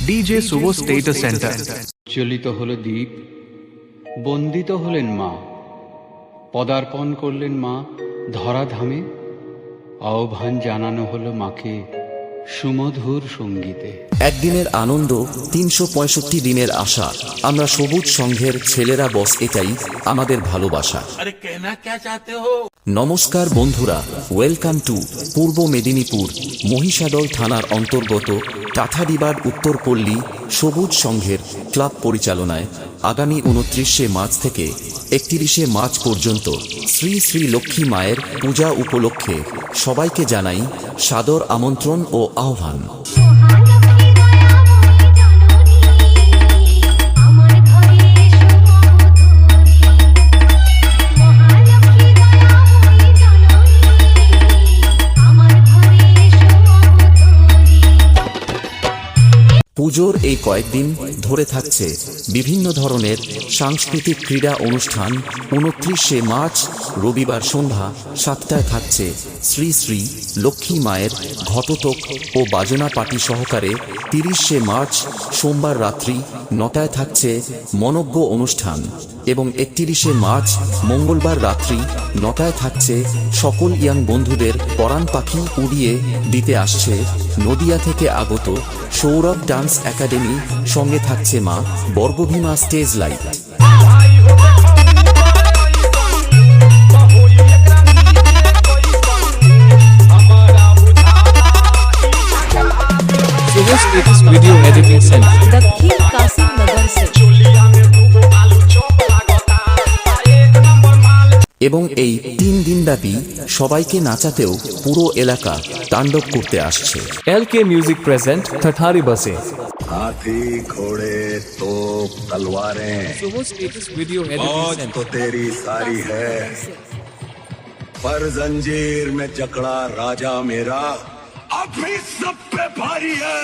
DJ শুভ status centre. জ্বলিত হলো দ্বীপ, বন্দিত হলেন মা, পদার্পণ করলেন মা ধরাধামে, আহ্বান জানানো হলো মাকে সুমধুর সঙ্গীতে। একদিনের আনন্দ, ৩৬৫ দিনের আশা। আমরা সবুজ সংঘের ছেলেরা, বস এটাই আমাদের ভালোবাসা। নমস্কার বন্ধুরা, ওয়েলকাম টু পূর্ব মেদিনীপুর মহিষাদল থানার অন্তর্গত টাঠাডিবাড উত্তরপল্লী সবুজ সংঘের ক্লাব পরিচালনায় আগামী ২৯শে মার্চ থেকে ৩১শে মার্চ পর্যন্ত শ্রী শ্রী লক্ষ্মী মায়ের পূজা উপলক্ষে সবাইকে জানাই সাদর আমন্ত্রণ ও আহ্বান। পুজোর এই কয়েকদিন ধরে থাকছে বিভিন্ন ধরনের সাংস্কৃতিক ক্রীড়া অনুষ্ঠান। ২৯শে মার্চ রবিবার সন্ধ্যা ৭টায় থাকছে শ্রী শ্রী লক্ষ্মী মায়ের ঘটোত্তক ও বাজনা পার্টি সহকারে। ৩০শে মার্চ সোমবার রাত্রি ৯টায় থাকছে মনজ্ঞ অনুষ্ঠান এবং ৩১শে মার্চ মঙ্গলবার রাত্রি ৯টায় থাকছে সকল ইয়াং বন্ধুদের পরাণ পাখি উড়িয়ে দিতে আসছে নদিয়া থেকে আগত সৌরভ ডান্স একাডেমি। সঙ্গে থাকছে মা বর্গভীমা স্টেজ লাইট। शुभ स्टेटस वीडियो एडिटिंग सेंटर, दक्षिण कासिम नगर से। এবং এই ৩ দিনব্যাপী সবাইকে নাচাতেও পুরো এলাকা তাণ্ডব করতে আসছে। एलके म्यूजिक प्रेजेंट ठठारी बसे। हाथी घोड़े तोप तलवारें शुभ स्टेटस वीडियो एडिटिंग मौज तो सेंटर, तेरी सारी है, पर जंजीर में जकड़ा राजा मेरा अब भी सब पे भारी है।